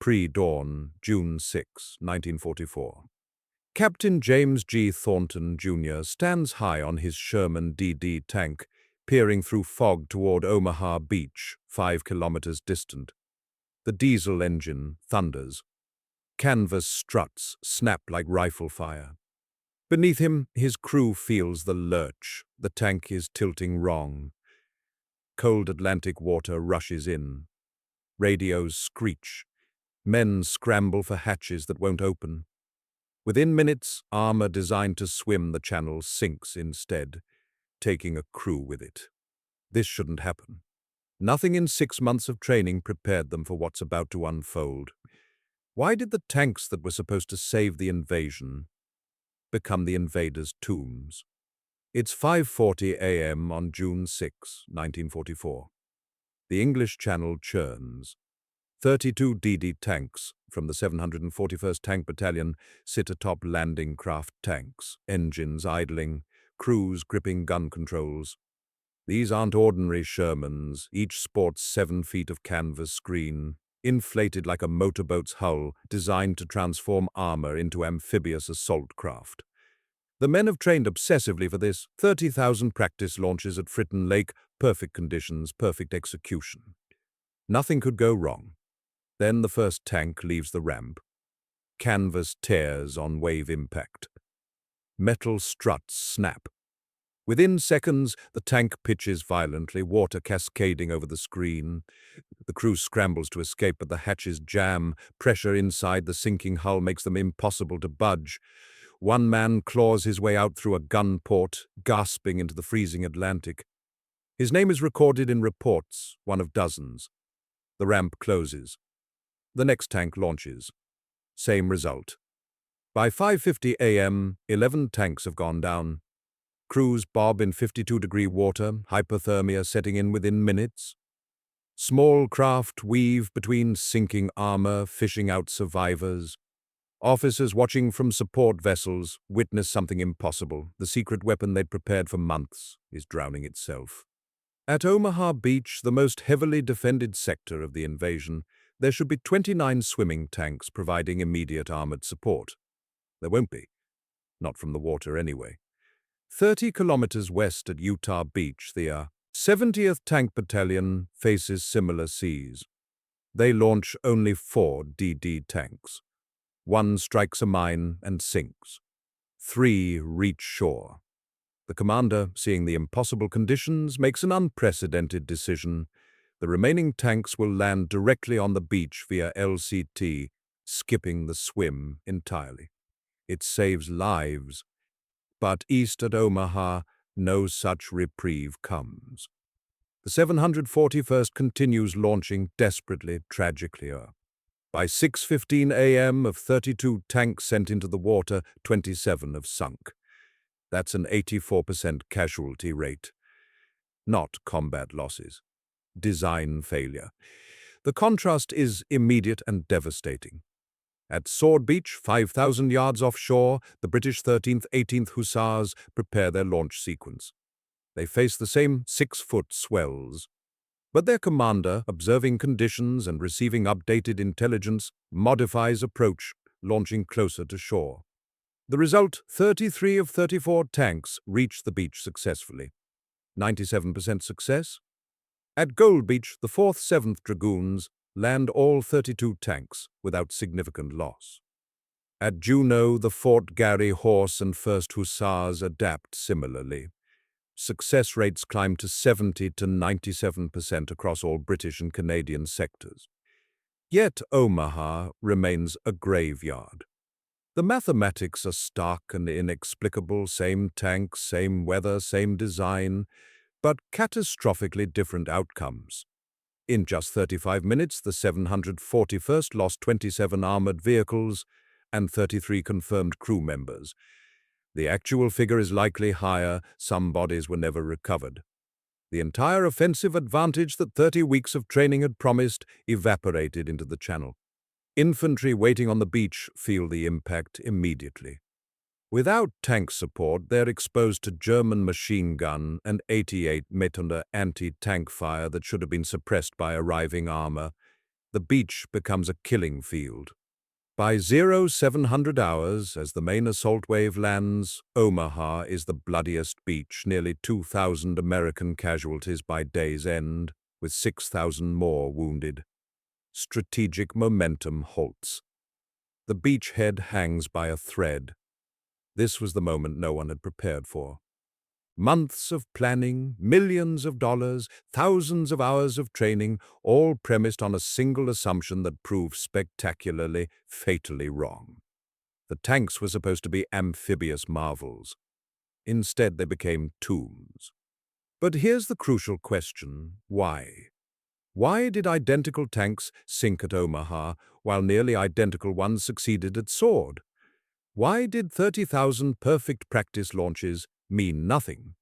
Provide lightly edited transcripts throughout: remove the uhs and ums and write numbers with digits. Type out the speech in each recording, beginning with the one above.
Pre-dawn, June 6, 1944. Captain James G. Thornton, Jr. stands high on his Sherman DD tank, peering through fog toward Omaha Beach, 5 kilometers distant. The diesel engine thunders. Canvas struts snap like rifle fire. Beneath him, his crew feels the lurch. The tank is tilting wrong. Cold Atlantic water rushes in. Radios screech. Men scramble for hatches that won't open. Within minutes, armor designed to swim the channel sinks instead, taking a crew with it. This shouldn't happen. Nothing in 6 months of training prepared them for what's about to unfold. Why did the tanks that were supposed to save the invasion become the invaders' tombs? It's 5:40 a.m. on June 6, 1944. The English Channel churns. 32 DD tanks from the 741st Tank Battalion sit atop landing craft tanks, engines idling, crews gripping gun controls. These aren't ordinary Shermans. Each sports 7 feet of canvas screen, inflated like a motorboat's hull, designed to transform armor into amphibious assault craft. The men have trained obsessively for this. 30,000 practice launches at Fritton Lake, perfect conditions, perfect execution. Nothing could go wrong. Then the first tank leaves the ramp. Canvas tears on wave impact. Metal struts snap. Within seconds, the tank pitches violently, water cascading over the screen. The crew scrambles to escape, but the hatches jam. Pressure inside the sinking hull makes them impossible to budge. One man claws his way out through a gun port, gasping into the freezing Atlantic. His name is recorded in reports, one of dozens. The ramp closes. The next tank launches. Same result. By 5:50 a.m., 11 tanks have gone down. Crews bob in 52-degree water, hypothermia setting in within minutes. Small craft weave between sinking armor, fishing out survivors. Officers watching from support vessels witness something impossible. The secret weapon they'd prepared for months is drowning itself. At Omaha Beach, the most heavily defended sector of the invasion, there should be 29 swimming tanks providing immediate armored support. There won't be. Not from the water anyway. 30 kilometers west at Utah Beach, the 70th Tank Battalion faces similar seas. They launch only 4 DD tanks. 1 strikes a mine and sinks. 3 reach shore. The commander, seeing the impossible conditions, makes an unprecedented decision. The remaining tanks will land directly on the beach via LCT, skipping the swim entirely. It saves lives. But east at Omaha, no such reprieve comes. The 741st continues launching desperately, tragically. By 6:15 a.m. of 32 tanks sent into the water, 27 have sunk. That's an 84% casualty rate. Not combat losses. Design failure. The contrast is immediate and devastating. At Sword Beach, 5,000 yards offshore, the British 13th, 18th Hussars prepare their launch sequence. They face the same 6-foot swells. But their commander, observing conditions and receiving updated intelligence, modifies approach, launching closer to shore. The result, 33 of 34 tanks reach the beach successfully. 97% success? At Gold Beach, the 4th, 7th Dragoons land all 32 tanks without significant loss. At Juneau, the Fort Garry Horse and 1st Hussars adapt similarly. Success rates climb to 70 to 97% across all British and Canadian sectors. Yet Omaha remains a graveyard. The mathematics are stark and inexplicable, same tanks, same weather, same design, but catastrophically different outcomes. In just 35 minutes, the 741st lost 27 armored vehicles and 33 confirmed crew members. The actual figure is likely higher. Some bodies were never recovered. The entire offensive advantage that 30 weeks of training had promised evaporated into the channel. Infantry waiting on the beach feel the impact immediately. Without tank support, they're exposed to German machine gun and 88 mm anti-tank fire that should have been suppressed by arriving armor. The beach becomes a killing field. By 0700 hours, as the main assault wave lands, Omaha is the bloodiest beach, nearly 2,000 American casualties by day's end, with 6,000 more wounded. Strategic momentum halts. The beachhead hangs by a thread. This was the moment no one had prepared for. Months of planning, millions of dollars, thousands of hours of training, all premised on a single assumption that proved spectacularly, fatally wrong. The tanks were supposed to be amphibious marvels. Instead, they became tombs. But here's the crucial question: why? Why did identical tanks sink at Omaha, while nearly identical ones succeeded at Sword? Why did 30,000 perfect practice launches mean nothing?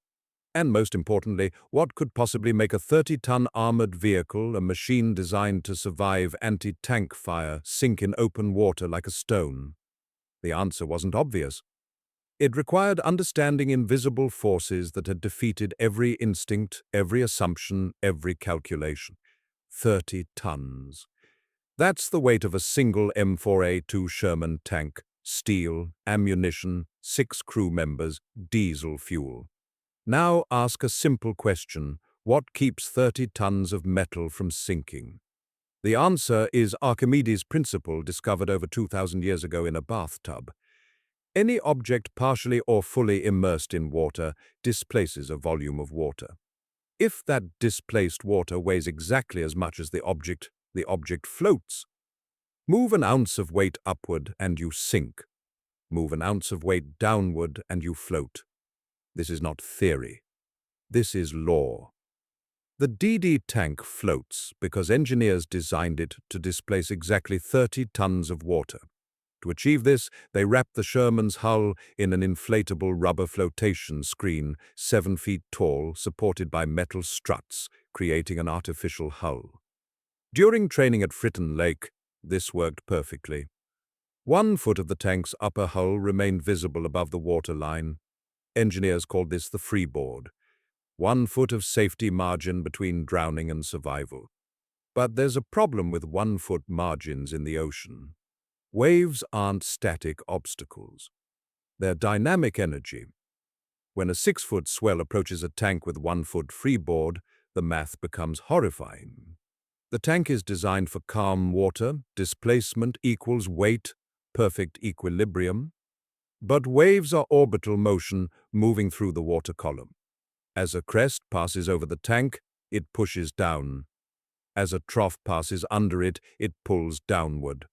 And most importantly, what could possibly make a 30-ton armored vehicle, a machine designed to survive anti-tank fire, sink in open water like a stone? The answer wasn't obvious. It required understanding invisible forces that had defeated every instinct, every assumption, every calculation. 30 tons. That's the weight of a single M4A2 Sherman tank: steel, ammunition, 6 crew members, diesel fuel. Now ask a simple question: what keeps 30 tons of metal from sinking? The answer is Archimedes' principle, discovered over 2,000 years ago in a bathtub. Any object partially or fully immersed in water displaces a volume of water. If that displaced water weighs exactly as much as the object floats. Move an ounce of weight upward and you sink. Move an ounce of weight downward and you float. This is not theory. This is law. The DD tank floats because engineers designed it to displace exactly 30 tons of water. To achieve this, they wrapped the Sherman's hull in an inflatable rubber flotation screen 7 feet tall, supported by metal struts, creating an artificial hull. During training at Fritton Lake, this worked perfectly. 1 foot of the tank's upper hull remained visible above the waterline. Engineers called this the freeboard. 1 foot of safety margin between drowning and survival. But there's a problem with 1-foot margins in the ocean. Waves aren't static obstacles. They're dynamic energy. When a 6-foot swell approaches a tank with 1-foot freeboard, the math becomes horrifying. The tank is designed for calm water, displacement equals weight, perfect equilibrium. But waves are orbital motion moving through the water column. As a crest passes over the tank, it pushes down. As a trough passes under it, it pulls downward.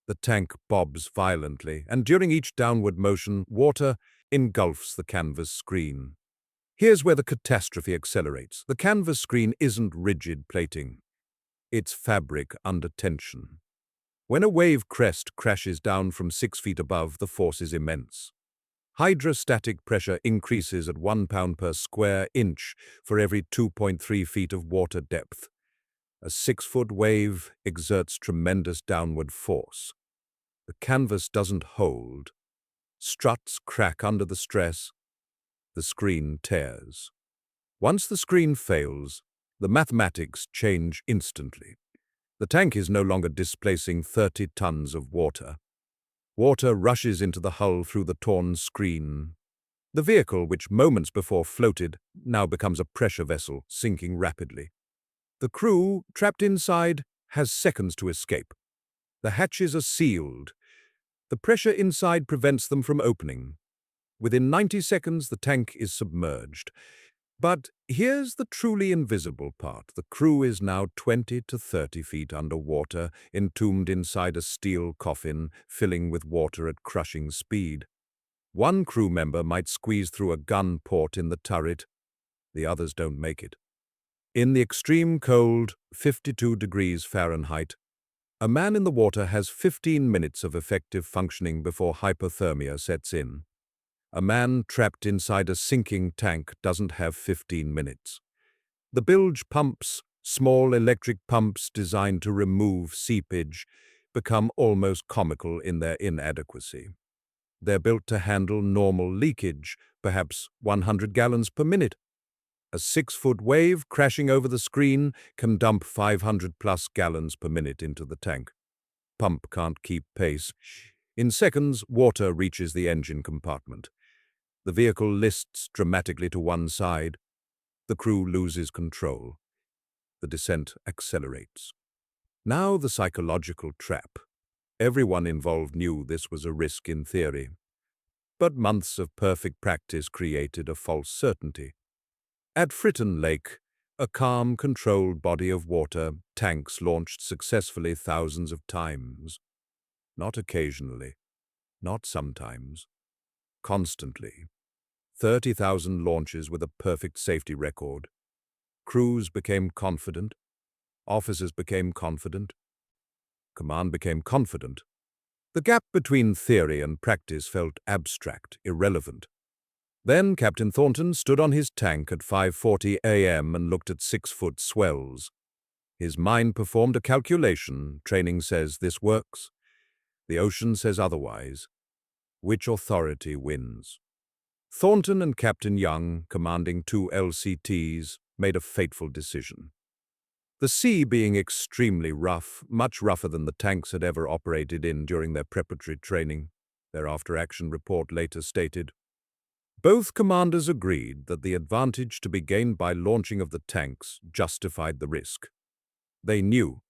The tank bobs violently, and during each downward motion, water engulfs the canvas screen. Here's where the catastrophe accelerates. The canvas screen isn't rigid plating. It's fabric under tension. When a wave crest crashes down from 6 feet above, the force is immense. Hydrostatic pressure increases at 1 pound per square inch for every 2.3 feet of water depth. A 6-foot wave exerts tremendous downward force. The canvas doesn't hold. Struts crack under the stress. The screen tears. Once the screen fails, the mathematics change instantly. The tank is no longer displacing 30 tons of water. Water rushes into the hull through the torn screen. The vehicle, which moments before floated, now becomes a pressure vessel, sinking rapidly. The crew, trapped inside, has seconds to escape. The hatches are sealed. The pressure inside prevents them from opening. Within 90 seconds, the tank is submerged. But here's the truly invisible part. The crew is now 20 to 30 feet underwater, entombed inside a steel coffin, filling with water at crushing speed. 1 crew member might squeeze through a gun port in the turret. The others don't make it. In the extreme cold, 52 degrees Fahrenheit, a man in the water has 15 minutes of effective functioning before hypothermia sets in. A man trapped inside a sinking tank doesn't have 15 minutes. The bilge pumps, small electric pumps designed to remove seepage, become almost comical in their inadequacy. They're built to handle normal leakage, perhaps 100 gallons per minute. A 6-foot wave crashing over the screen can dump 500+ gallons per minute into the tank. Pump can't keep pace. In seconds, water reaches the engine compartment. The vehicle lists dramatically to one side. The crew loses control. The descent accelerates. Now the psychological trap. Everyone involved knew this was a risk in theory. But months of perfect practice created a false certainty. At Fritton Lake, a calm, controlled body of water, tanks launched successfully thousands of times. Not occasionally, not sometimes, constantly. 30,000 launches with a perfect safety record. Crews became confident. Officers became confident. Command became confident. The gap between theory and practice felt abstract, irrelevant. Then Captain Thornton stood on his tank at 5:40 a.m. and looked at 6-foot swells. His mind performed a calculation. Training says this works. The ocean says otherwise. Which authority wins? Thornton and Captain Young, commanding 2 LCTs, made a fateful decision. The sea being extremely rough, much rougher than the tanks had ever operated in during their preparatory training, their after-action report later stated. Both commanders agreed that the advantage to be gained by launching of the tanks justified the risk. They knew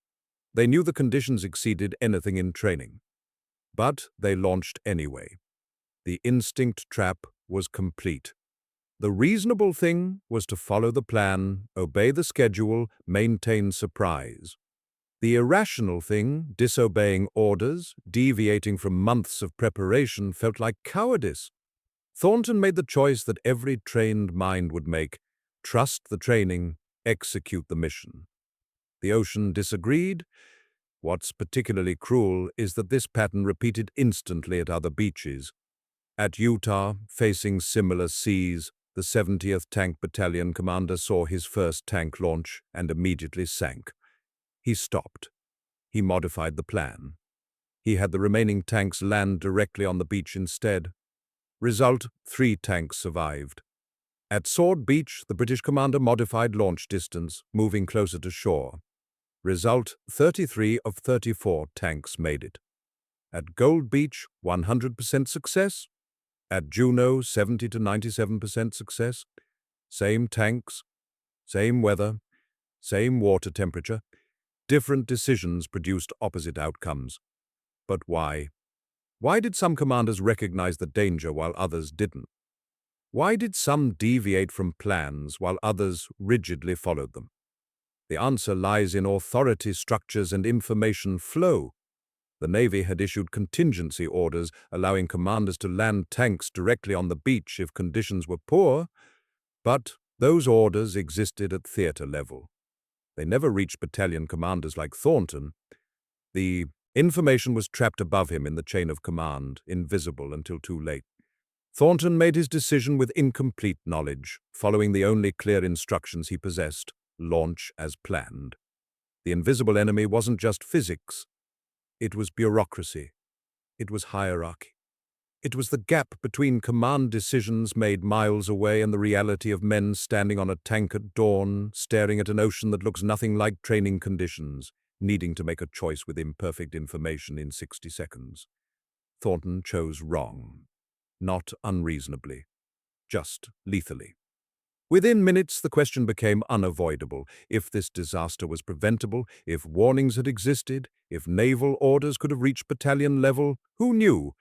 the conditions exceeded anything in training. But they launched anyway. The instinct trap was complete. The reasonable thing was to follow the plan, obey the schedule, maintain surprise. The irrational thing, disobeying orders, deviating from months of preparation, felt like cowardice. Thornton made the choice that every trained mind would make: trust the training, execute the mission. The ocean disagreed. What's particularly cruel is that this pattern repeated instantly at other beaches. At Utah, facing similar seas, the 70th Tank Battalion commander saw his first tank launch and immediately sank. He stopped. He modified the plan. He had the remaining tanks land directly on the beach instead. Result, 3 tanks survived. At Sword Beach, the British commander modified launch distance, moving closer to shore. Result, 33 of 34 tanks made it. At Gold Beach, 100% success. At Juneau, 70 to 97% success. Same tanks, same weather, same water temperature. Different decisions produced opposite outcomes. But why? Why did some commanders recognize the danger while others didn't? Why did some deviate from plans while others rigidly followed them? The answer lies in authority structures and information flow. The Navy had issued contingency orders allowing commanders to land tanks directly on the beach if conditions were poor, but those orders existed at theater level. They never reached battalion commanders like Thornton. The information was trapped above him in the chain of command, invisible until too late. Thornton made his decision with incomplete knowledge, following the only clear instructions he possessed: launch as planned. The invisible enemy wasn't just physics. It was bureaucracy. It was hierarchy. It was the gap between command decisions made miles away and the reality of men standing on a tank at dawn, staring at an ocean that looks nothing like training conditions, needing to make a choice with imperfect information in 60 seconds. Thornton chose wrong. Not unreasonably. Just lethally. Within minutes, the question became unavoidable: if this disaster was preventable, if warnings had existed, if naval orders could have reached battalion level, who knew?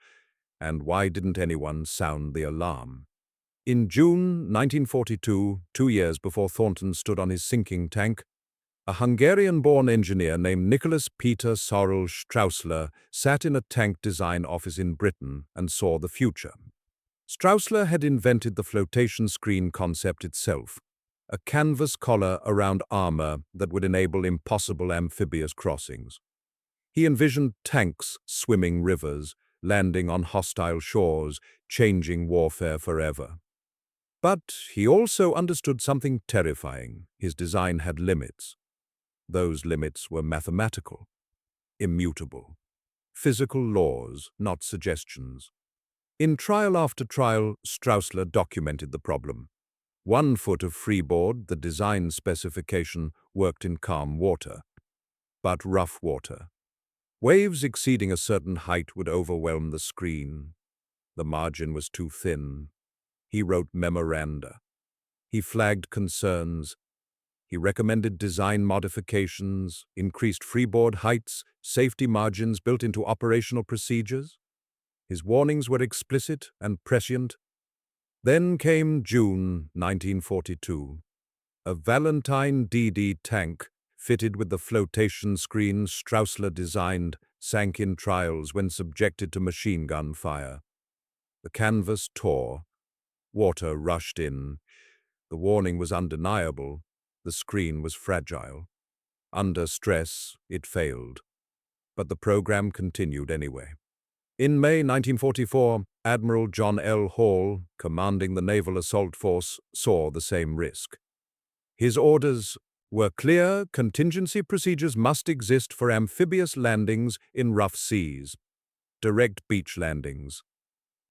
And why didn't anyone sound the alarm? In June 1942, 2 years before Thornton stood on his sinking tank, a Hungarian-born engineer named Nicholas Peter Sorel Straussler sat in a tank design office in Britain and saw the future. Straussler had invented the flotation screen concept itself, a canvas collar around armor that would enable impossible amphibious crossings. He envisioned tanks swimming rivers, landing on hostile shores, changing warfare forever. But he also understood something terrifying. His design had limits. Those limits were mathematical, immutable. Physical laws, not suggestions. In trial after trial, Straussler documented the problem. 1 foot of freeboard, the design specification, worked in calm water. But rough water. Waves exceeding a certain height would overwhelm the screen. The margin was too thin. He wrote memoranda. He flagged concerns. He recommended design modifications, increased freeboard heights, safety margins built into operational procedures. His warnings were explicit and prescient. Then came June 1942. A Valentine DD tank, fitted with the flotation screen Straussler designed, sank in trials when subjected to machine gun fire. The canvas tore. Water rushed in. The warning was undeniable. The screen was fragile. Under stress, it failed. But the program continued anyway. In May 1944, Admiral John L. Hall, commanding the Naval Assault Force, saw the same risk. His orders were clear: contingency procedures must exist for amphibious landings in rough seas, direct beach landings,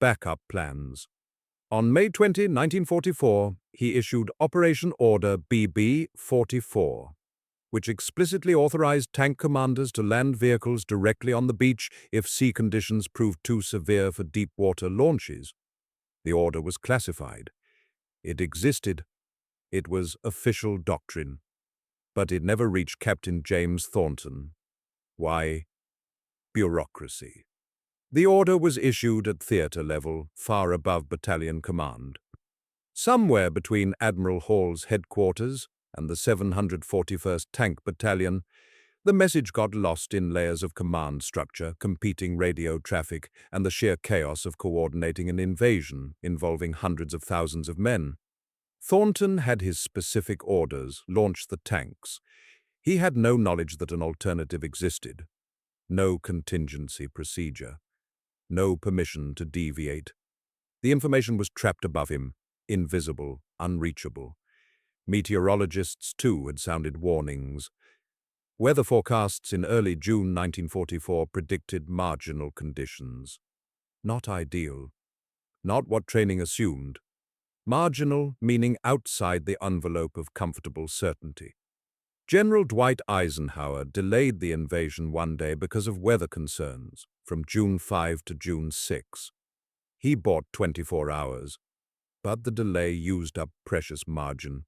backup plans. On May 20, 1944, he issued Operation Order BB-44, which explicitly authorized tank commanders to land vehicles directly on the beach if sea conditions proved too severe for deep-water launches. The order was classified. It existed. It was official doctrine. But it never reached Captain James Thornton. Why? Bureaucracy. The order was issued at theater level, far above battalion command. Somewhere between Admiral Hall's headquarters and the 741st Tank Battalion, the message got lost in layers of command structure, competing radio traffic, and the sheer chaos of coordinating an invasion involving hundreds of thousands of men. Thornton had his specific orders: launch the tanks. He had no knowledge that an alternative existed. No contingency procedure. No permission to deviate. The information was trapped above him, invisible, unreachable. Meteorologists, too, had sounded warnings. Weather forecasts in early June 1944 predicted marginal conditions. Not ideal. Not what training assumed. Marginal, meaning outside the envelope of comfortable certainty. General Dwight Eisenhower delayed the invasion one day because of weather concerns, from June 5 to June 6. He bought 24 hours, but the delay used up precious margin.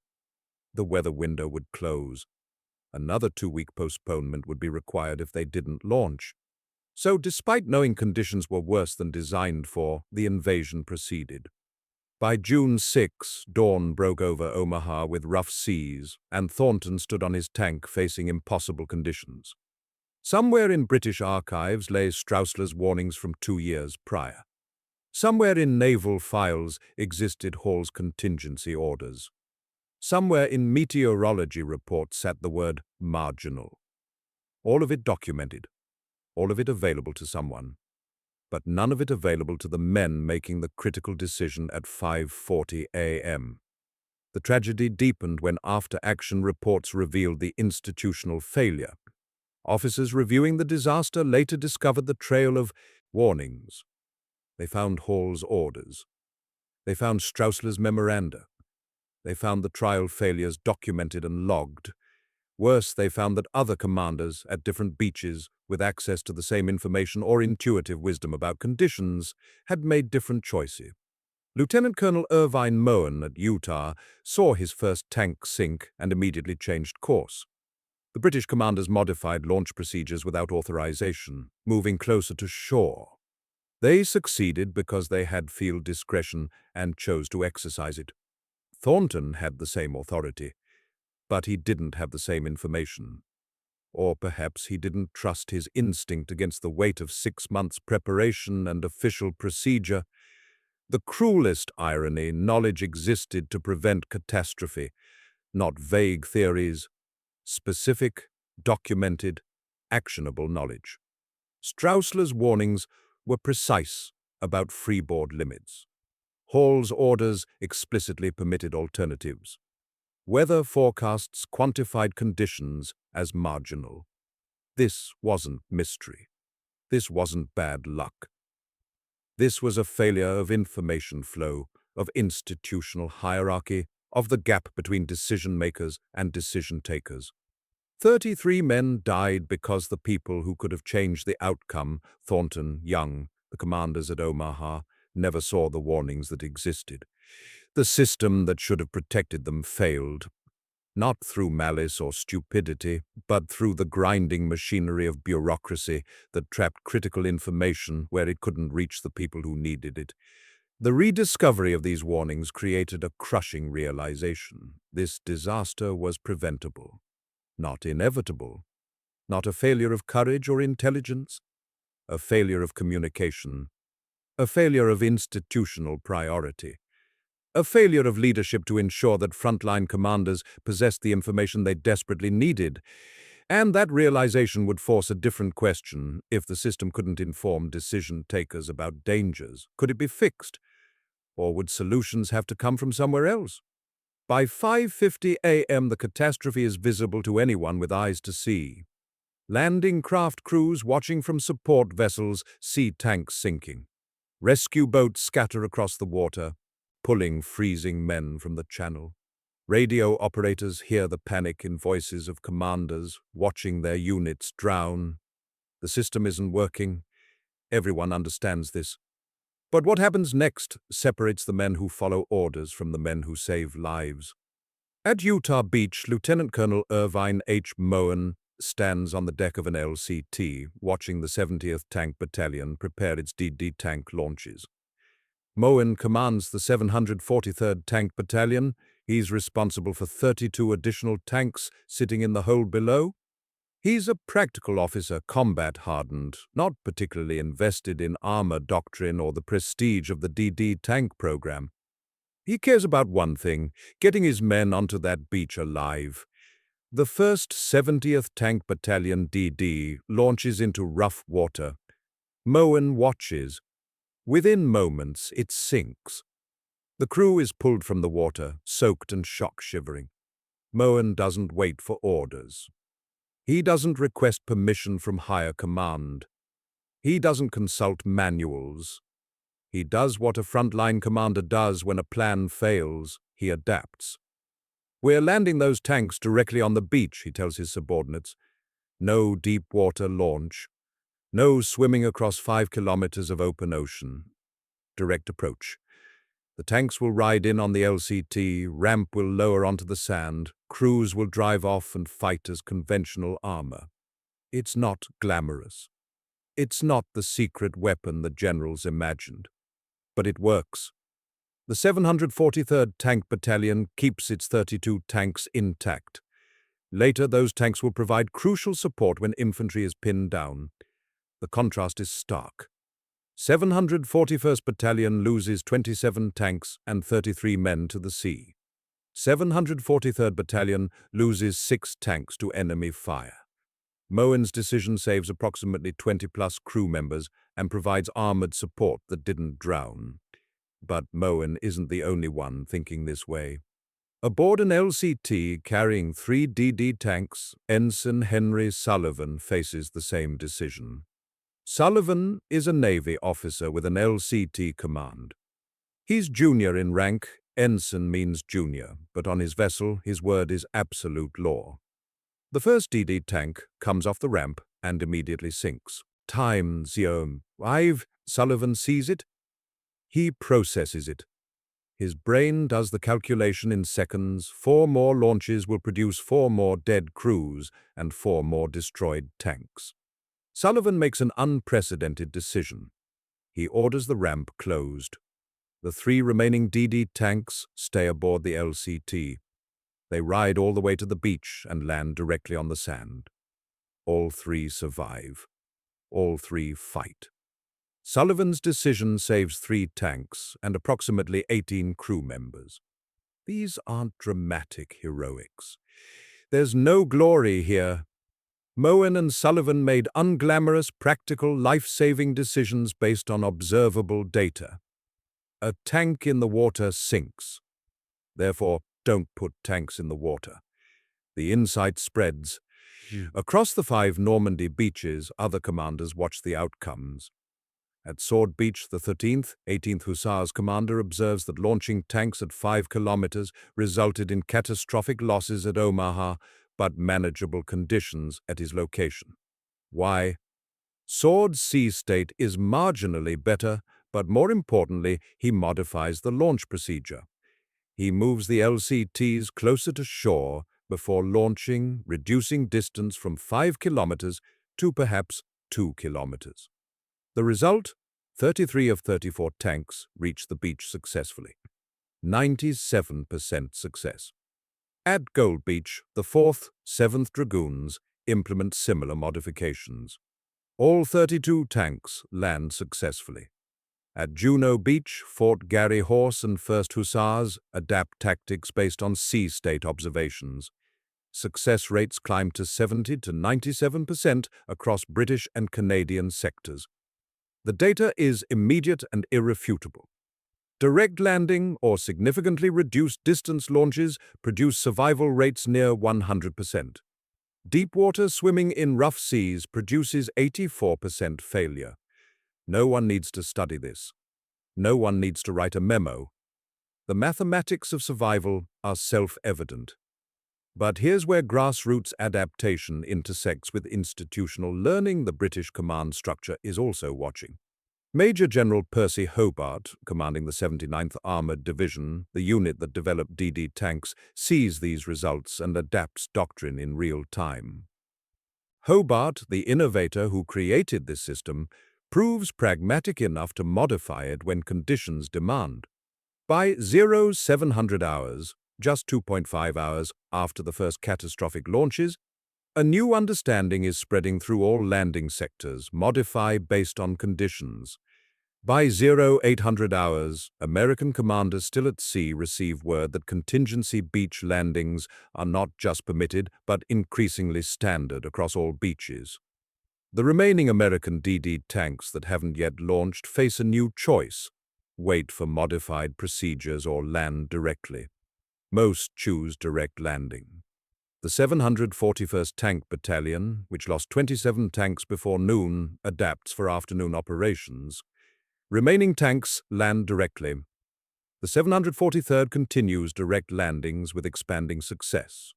The weather window would close. Another 2-week postponement would be required if they didn't launch. So, despite knowing conditions were worse than designed for, the invasion proceeded. By June 6, dawn broke over Omaha with rough seas, and Thornton stood on his tank facing impossible conditions. Somewhere in British archives lay Straussler's warnings from 2 years prior. Somewhere in naval files existed Hall's contingency orders. Somewhere in meteorology reports sat the word marginal. All of it documented, all of it available to someone, but none of it available to the men making the critical decision at 5:40 a.m. The tragedy deepened when after-action reports revealed the institutional failure. Officers reviewing the disaster later discovered the trail of warnings. They found Hall's orders. They found Straussler's memoranda. They found the trial failures documented and logged. Worse, they found that other commanders at different beaches with access to the same information or intuitive wisdom about conditions had made different choices. Lieutenant Colonel Irvine Moen at Utah saw his first tank sink and immediately changed course. The British commanders modified launch procedures without authorization, moving closer to shore. They succeeded because they had field discretion and chose to exercise it. Thornton had the same authority, but he didn't have the same information. Or perhaps he didn't trust his instinct against the weight of 6 months' preparation and official procedure. The cruelest irony: knowledge existed to prevent catastrophe, not vague theories, specific, documented, actionable knowledge. Straussler's warnings were precise about freeboard limits. Hall's orders explicitly permitted alternatives. Weather forecasts quantified conditions as marginal. This wasn't mystery. This wasn't bad luck. This was a failure of information flow, of institutional hierarchy, of the gap between decision-makers and decision-takers. 33 men died because the people who could have changed the outcome, Thornton, Young, the commanders at Omaha, never saw the warnings that existed. The system that should have protected them failed, not through malice or stupidity, but through the grinding machinery of bureaucracy that trapped critical information where it couldn't reach the people who needed it. The rediscovery of these warnings created a crushing realization. This disaster was preventable, not inevitable, not a failure of courage or intelligence, a failure of communication, a failure of institutional priority, a failure of leadership to ensure that frontline commanders possessed the information they desperately needed. And that realization would force a different question. If the system couldn't inform decision-takers about dangers, could it be fixed? Or would solutions have to come from somewhere else? By 5:50 a.m., the catastrophe is visible to anyone with eyes to see. Landing craft crews watching from support vessels see tanks sinking. Rescue boats scatter across the water, pulling freezing men from the channel. Radio operators hear the panic in voices of commanders watching their units drown. The system isn't working. Everyone understands this. But what happens next separates the men who follow orders from the men who save lives. At Utah Beach, Lieutenant Colonel Irvine H. Moen stands on the deck of an LCT, watching the 70th Tank Battalion prepare its DD tank launches. Moen commands the 743rd Tank Battalion. He's responsible for 32 additional tanks sitting in the hold below. He's a practical officer, combat-hardened, not particularly invested in armor doctrine or the prestige of the DD tank program. He cares about one thing, getting his men onto that beach alive. The 1st 70th Tank Battalion DD launches into rough water. Moen watches. Within moments, it sinks. The crew is pulled from the water, soaked and shock-shivering. Moen doesn't wait for orders. He doesn't request permission from higher command. He doesn't consult manuals. He does what a frontline commander does when a plan fails. He adapts. "We're landing those tanks directly on the beach," he tells his subordinates. "No deep water launch. No swimming across 5 kilometers of open ocean. Direct approach. The tanks will ride in on the LCT, ramp will lower onto the sand, crews will drive off and fight as conventional armor. It's not glamorous. It's not the secret weapon the generals imagined. But it works. The 743rd Tank Battalion keeps its 32 tanks intact. Later, those tanks will provide crucial support when infantry is pinned down. The contrast is stark. 741st Battalion loses 27 tanks and 33 men to the sea. 743rd Battalion loses 6 tanks to enemy fire. Moen's decision saves approximately 20-plus crew members and provides armored support that didn't drown. But Moen isn't the only one thinking this way. Aboard an LCT carrying 3 DD tanks, Ensign Henry Sullivan faces the same decision. Sullivan is a Navy officer with an LCT command. He's junior in rank. Ensign means junior, but on his vessel, his word is absolute law. The first DD tank comes off the ramp and immediately sinks. Time 05. Sullivan sees it. He processes it. His brain does the calculation in seconds. 4 more launches will produce 4 more dead crews and 4 more destroyed tanks. Sullivan makes an unprecedented decision. He orders the ramp closed. The 3 remaining DD tanks stay aboard the LCT. They ride all the way to the beach and land directly on the sand. All 3 survive. All 3 fight. Sullivan's decision saves 3 tanks and approximately 18 crew members. These aren't dramatic heroics. There's no glory here. Moen and Sullivan made unglamorous, practical, life-saving decisions based on observable data. A tank in the water sinks. Therefore, don't put tanks in the water. The insight spreads. Across the 5 Normandy beaches, other commanders watch the outcomes. At Sword Beach, the 13th, 18th Hussars commander observes that launching tanks at 5 kilometers resulted in catastrophic losses at Omaha, but manageable conditions at his location. Why? Sword's sea state is marginally better, but more importantly, he modifies the launch procedure. He moves the LCTs closer to shore before launching, reducing distance from 5 kilometers to perhaps 2 kilometers. The result? 33 of 34 tanks reach the beach successfully. 97% success. At Gold Beach, the 4th, 7th Dragoons implement similar modifications. All 32 tanks land successfully. At Juno Beach, Fort Garry Horse and 1st Hussars adapt tactics based on sea state observations. Success rates climb to 70 to 97% across British and Canadian sectors. The data is immediate and irrefutable. Direct landing or significantly reduced distance launches produce survival rates near 100%. Deep water swimming in rough seas produces 84% failure. No one needs to study this. No one needs to write a memo. The mathematics of survival are self-evident. But here's where grassroots adaptation intersects with institutional learning. The British command structure is also watching. Major General Percy Hobart, commanding the 79th Armoured Division, the unit that developed DD tanks, sees these results and adapts doctrine in real time. Hobart, the innovator who created this system, proves pragmatic enough to modify it when conditions demand. By 0700 hours, just 2.5 hours after the first catastrophic launches, a new understanding is spreading through all landing sectors, modify based on conditions. By 0800 hours, American commanders still at sea receive word that contingency beach landings are not just permitted but increasingly standard across all beaches. The remaining American DD tanks that haven't yet launched face a new choice: wait for modified procedures or land directly. Most choose direct landing. The 741st Tank Battalion, which lost 27 tanks before noon, adapts for afternoon operations. Remaining tanks land directly. The 743rd continues direct landings with expanding success.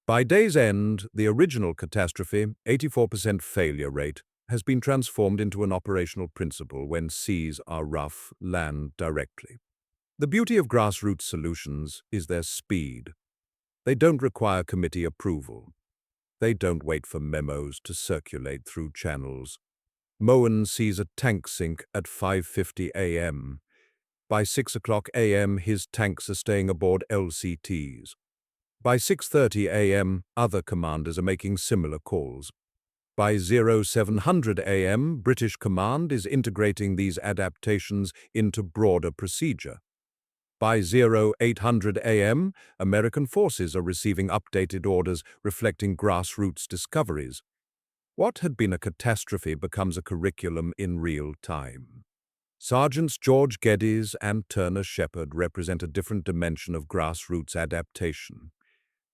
By day's end, the original catastrophe, 84% failure rate, has been transformed into an operational principle. When seas are rough, land directly. The beauty of grassroots solutions is their speed. They don't require committee approval. They don't wait for memos to circulate through channels. Moen sees a tank sink at 5:50 a.m. By 6 o'clock a.m., his tanks are staying aboard LCTs. By 6:30 a.m., other commanders are making similar calls. By 0700 a.m., British command is integrating these adaptations into broader procedure. By 0800 a.m., American forces are receiving updated orders reflecting grassroots discoveries. What had been a catastrophe becomes a curriculum in real time. Sergeants George Geddes and Turner Shepard represent a different dimension of grassroots adaptation.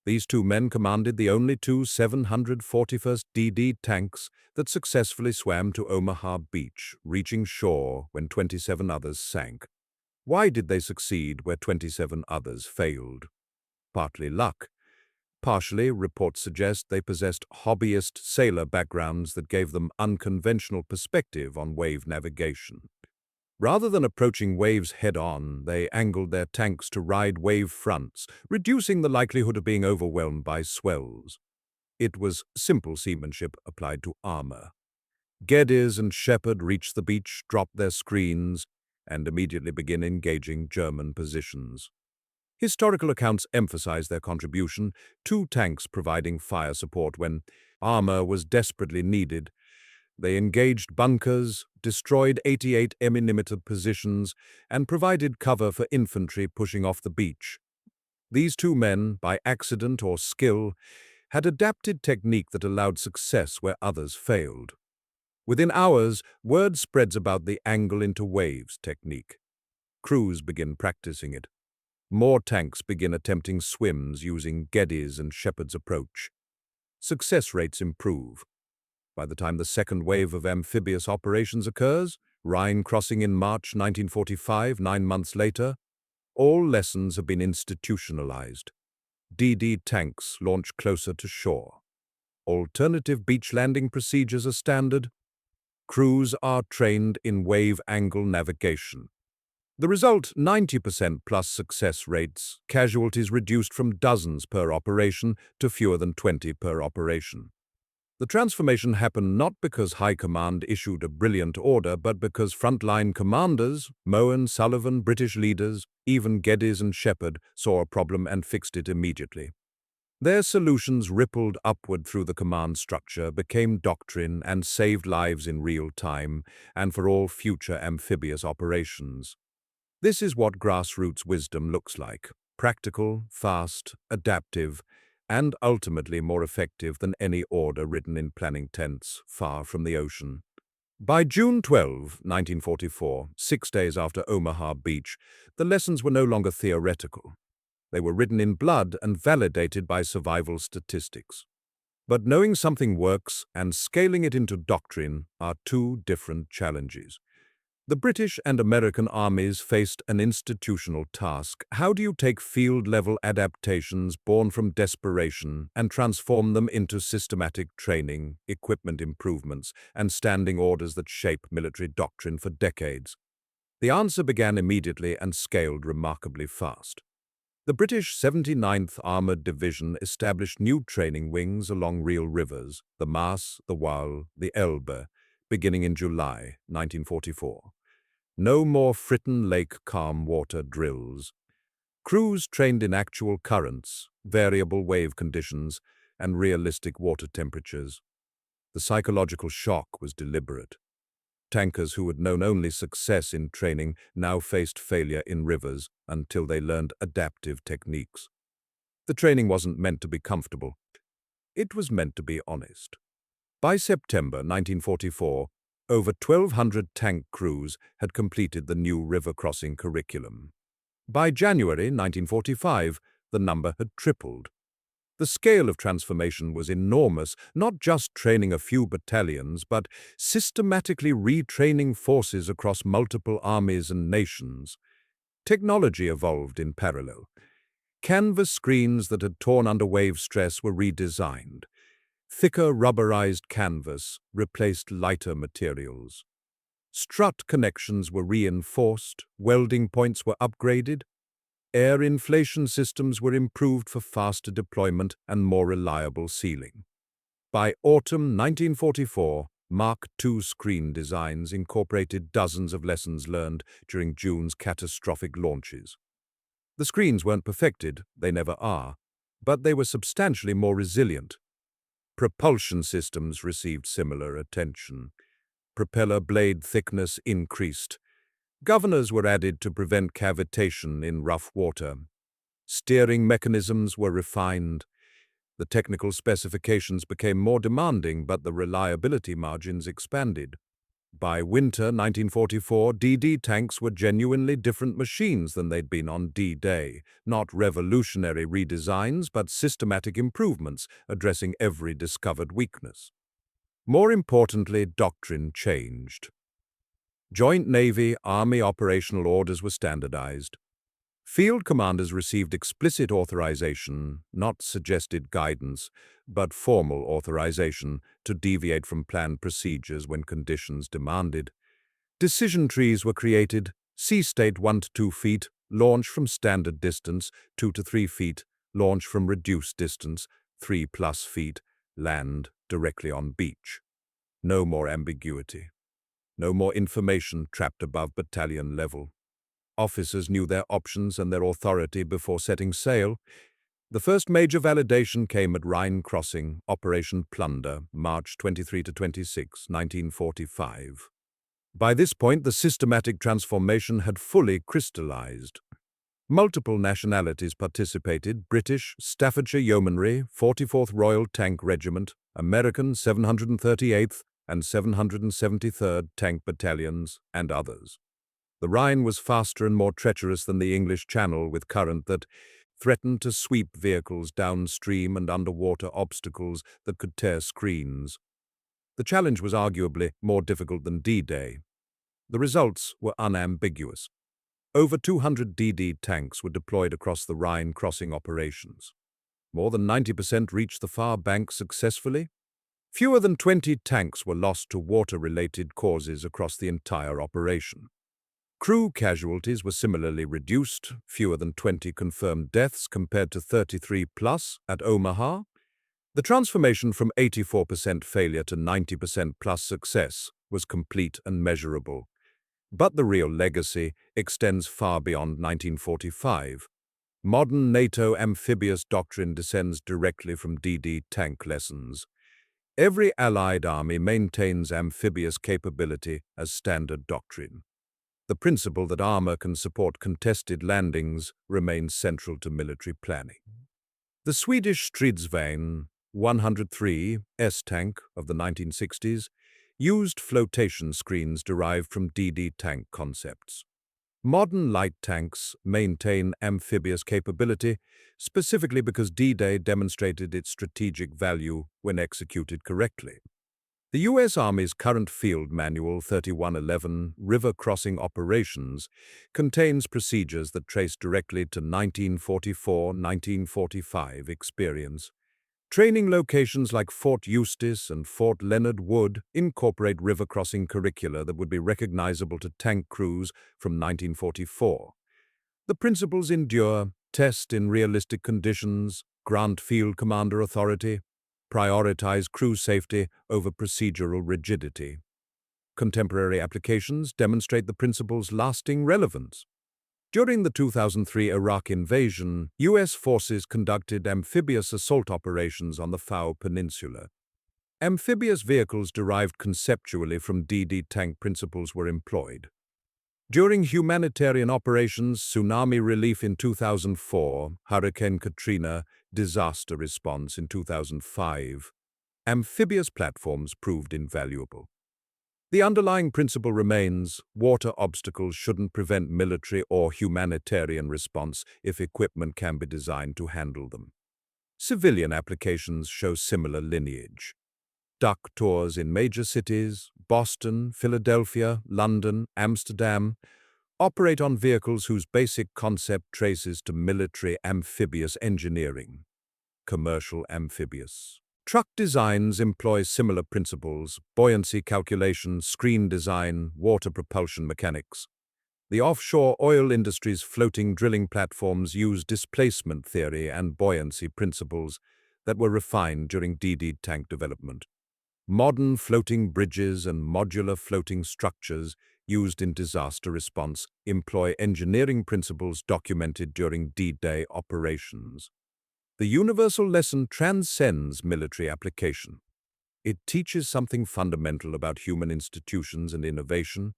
These two men commanded the only two 741st DD tanks that successfully swam to Omaha Beach, reaching shore when 27 others sank. Why did they succeed where 27 others failed? Partly luck. Partially, reports suggest they possessed hobbyist sailor backgrounds that gave them unconventional perspective on wave navigation. Rather than approaching waves head-on, they angled their tanks to ride wave fronts, reducing the likelihood of being overwhelmed by swells. It was simple seamanship applied to armor. Geddes and Shepard reach the beach, drop their screens, and immediately begin engaging German positions. Historical accounts emphasize their contribution, two tanks providing fire support when armor was desperately needed. They engaged bunkers, destroyed 88 enemy positions, and provided cover for infantry pushing off the beach. These two men, by accident or skill, had adapted technique that allowed success where others failed. Within hours, word spreads about the angle into waves technique. Crews begin practicing it. More tanks begin attempting swims using Geddes and Shepard's approach. Success rates improve. By the time the second wave of amphibious operations occurs, Rhine crossing in March 1945, 9 months later. All lessons have been institutionalized. DD tanks launch closer to shore. Alternative beach landing procedures are standard. Crews are trained in wave angle navigation. The result, 90% plus success rates, casualties reduced from dozens per operation to fewer than 20 per operation. The transformation happened not because High Command issued a brilliant order, but because frontline commanders, Moen, Sullivan, British leaders, even Geddes and Shepherd, saw a problem and fixed it immediately. Their solutions rippled upward through the command structure, became doctrine, and saved lives in real time and for all future amphibious operations. This is what grassroots wisdom looks like: practical, fast, adaptive, and ultimately more effective than any order written in planning tents far from the ocean. By June 12, 1944, 6 days after Omaha Beach, the lessons were no longer theoretical. They were written in blood and validated by survival statistics. But knowing something works and scaling it into doctrine are two different challenges. The British and American armies faced an institutional task. How do you take field-level adaptations born from desperation and transform them into systematic training, equipment improvements, and standing orders that shape military doctrine for decades? The answer began immediately and scaled remarkably fast. The British 79th Armoured Division established new training wings along real rivers, the Maas, the Waal, the Elbe, beginning in July 1944. No more Fritton Lake calm water drills. Crews trained in actual currents, variable wave conditions, and realistic water temperatures. The psychological shock was deliberate. Tankers who had known only success in training now faced failure in rivers until they learned adaptive techniques. The training wasn't meant to be comfortable. It was meant to be honest. By September 1944, over 1,200 tank crews had completed the new river crossing curriculum. By January 1945, the number had tripled. The scale of transformation was enormous, not just training a few battalions, but systematically retraining forces across multiple armies and nations. Technology evolved in parallel. Canvas screens that had torn under wave stress were redesigned. Thicker rubberized canvas replaced lighter materials. Strut connections were reinforced, welding points were upgraded, air inflation systems were improved for faster deployment and more reliable sealing. By autumn 1944, Mark II screen designs incorporated dozens of lessons learned during June's catastrophic launches. The screens weren't perfected, they never are, but they were substantially more resilient. Propulsion systems received similar attention. Propeller blade thickness increased. Governors were added to prevent cavitation in rough water. Steering mechanisms were refined. The technical specifications became more demanding, but the reliability margins expanded. By winter 1944, DD tanks were genuinely different machines than they'd been on D-Day. Not revolutionary redesigns, but systematic improvements addressing every discovered weakness. More importantly, doctrine changed. Joint Navy-Army operational orders were standardized. Field commanders received explicit authorization, not suggested guidance, but formal authorization to deviate from planned procedures when conditions demanded. Decision trees were created: sea state 1 to 2 feet, launch from standard distance, 2 to 3 feet, launch from reduced distance, 3+ feet, land directly on beach. No more ambiguity. No more information trapped above battalion level. Officers knew their options and their authority before setting sail. The first major validation came at Rhine Crossing, Operation Plunder, March 23 to 26, 1945. By this point, the systematic transformation had fully crystallized. Multiple nationalities participated: British, Staffordshire Yeomanry, 44th Royal Tank Regiment, American 738th and 773rd Tank Battalions, and others. The Rhine was faster and more treacherous than the English Channel, with current that threatened to sweep vehicles downstream and underwater obstacles that could tear screens. The challenge was arguably more difficult than D-Day. The results were unambiguous. Over 200 DD tanks were deployed across the Rhine crossing operations. More than 90% reached the far bank successfully. Fewer than 20 tanks were lost to water-related causes across the entire operation. Crew casualties were similarly reduced, fewer than 20 confirmed deaths compared to 33 plus at Omaha. The transformation from 84% failure to 90% plus success was complete and measurable. But the real legacy extends far beyond 1945. Modern NATO amphibious doctrine descends directly from DD tank lessons. Every Allied army maintains amphibious capability as standard doctrine. The principle that armor can support contested landings remains central to military planning. The Swedish Stridsvagn 103 S-tank of the 1960s used flotation screens derived from DD tank concepts. Modern light tanks maintain amphibious capability, specifically because D-Day demonstrated its strategic value when executed correctly. The U.S. Army's current Field Manual 3111, River Crossing Operations, contains procedures that trace directly to 1944-1945 experience. Training locations like Fort Eustis and Fort Leonard Wood incorporate river crossing curricula that would be recognizable to tank crews from 1944. The principles endure, test in realistic conditions, grant field commander authority, prioritize crew safety over procedural rigidity. Contemporary applications demonstrate the principle's lasting relevance. During the 2003 Iraq invasion, U.S. forces conducted amphibious assault operations on the Fao Peninsula. Amphibious vehicles derived conceptually from DD tank principles were employed. During humanitarian operations, tsunami relief in 2004, Hurricane Katrina, disaster response in 2005, amphibious platforms proved invaluable. The underlying principle remains: water obstacles shouldn't prevent military or humanitarian response if equipment can be designed to handle them. Civilian applications show similar lineage. Duck tours in major cities, Boston, Philadelphia, London, Amsterdam, operate on vehicles whose basic concept traces to military amphibious engineering. Commercial amphibious truck designs employ similar principles: buoyancy calculation, screen design, water propulsion mechanics. The offshore oil industry's floating drilling platforms use displacement theory and buoyancy principles that were refined during DD tank development. Modern floating bridges and modular floating structures used in disaster response employ engineering principles documented during D-Day operations. The universal lesson transcends military application. It teaches something fundamental about human institutions and innovation.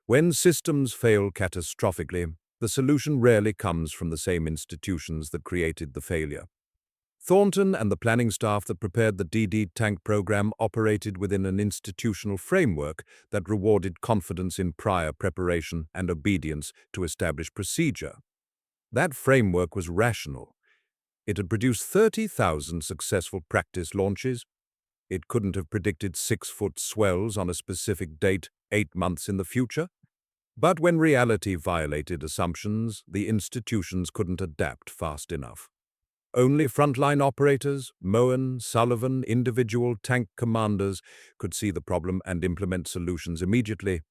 When systems fail catastrophically, the solution rarely comes from the same institutions that created the failure. Thornton and the planning staff that prepared the DD tank program operated within an institutional framework that rewarded confidence in prior preparation and obedience to established procedure. That framework was rational. It had produced 30,000 successful practice launches. It couldn't have predicted 6-foot swells on a specific date 8 months in the future. But when reality violated assumptions, the institutions couldn't adapt fast enough. Only frontline operators, Moen, Sullivan, individual tank commanders could see the problem and implement solutions immediately.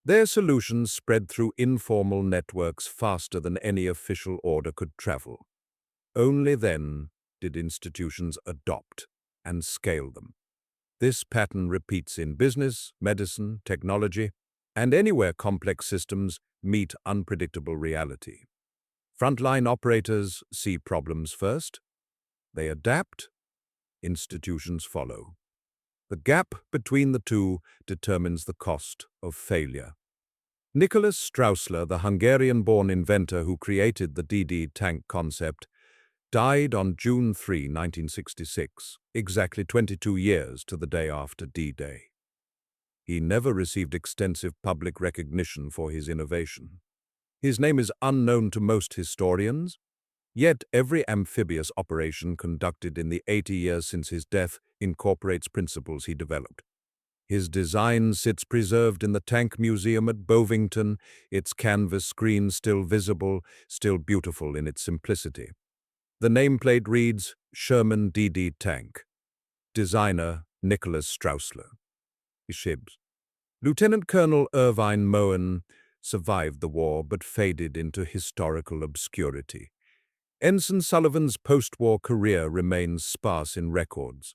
Their solutions spread through informal networks faster than any official order could travel. Only then did institutions adopt and scale them. This pattern repeats in business, medicine, technology, and anywhere complex systems meet unpredictable reality. Frontline operators see problems first. They adapt. Institutions follow. The gap between the two determines the cost of failure. Nicholas Straussler, the Hungarian-born inventor who created the DD tank concept, died on June 3, 1966, exactly 22 years to the day after D-Day. He never received extensive public recognition for his innovation. His name is unknown to most historians, yet every amphibious operation conducted in the 80 years since his death incorporates principles he developed. His design sits preserved in the Tank Museum at Bovington, its canvas screen still visible, still beautiful in its simplicity. The nameplate reads, Sherman DD Tank. Designer, Nicholas Straussler. Shibs. Lieutenant Colonel Irvine Moen survived the war but faded into historical obscurity. Ensign Sullivan's post-war career remains sparse in records.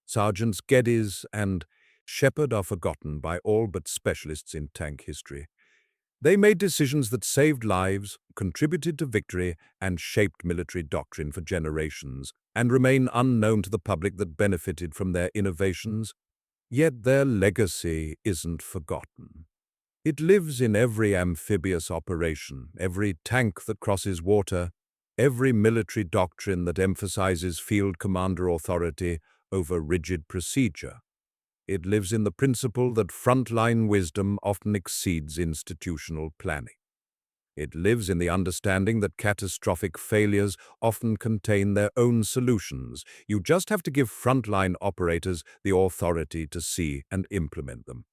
Sergeants Geddes and Shepard are forgotten by all but specialists in tank history. They made decisions that saved lives, contributed to victory, and shaped military doctrine for generations, and remain unknown to the public that benefited from their innovations. Yet their legacy isn't forgotten. It lives in every amphibious operation, every tank that crosses water, every military doctrine that emphasizes field commander authority over rigid procedure. It lives in the principle that frontline wisdom often exceeds institutional planning. It lives in the understanding that catastrophic failures often contain their own solutions. You just have to give frontline operators the authority to see and implement them.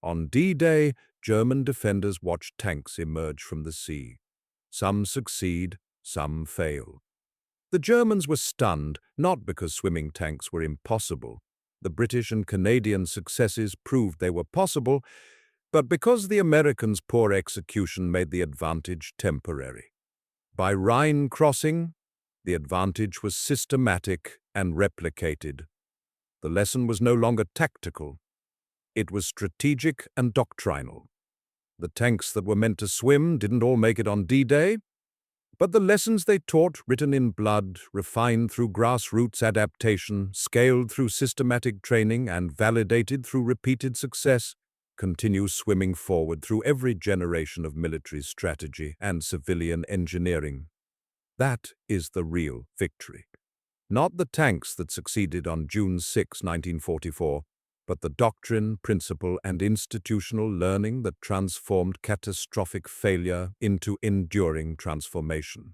On D-Day, German defenders watched tanks emerge from the sea. Some succeed, some fail. The Germans were stunned, not because swimming tanks were impossible. The British and Canadian successes proved they were possible, but because the Americans' poor execution made the advantage temporary. By Rhine crossing, the advantage was systematic and replicated. The lesson was no longer tactical. It was strategic and doctrinal. The tanks that were meant to swim didn't all make it on D-Day, but the lessons they taught, written in blood, refined through grassroots adaptation, scaled through systematic training, and validated through repeated success, continue swimming forward through every generation of military strategy and civilian engineering. That is the real victory. Not the tanks that succeeded on June 6, 1944, but the doctrine, principle, and institutional learning that transformed catastrophic failure into enduring transformation.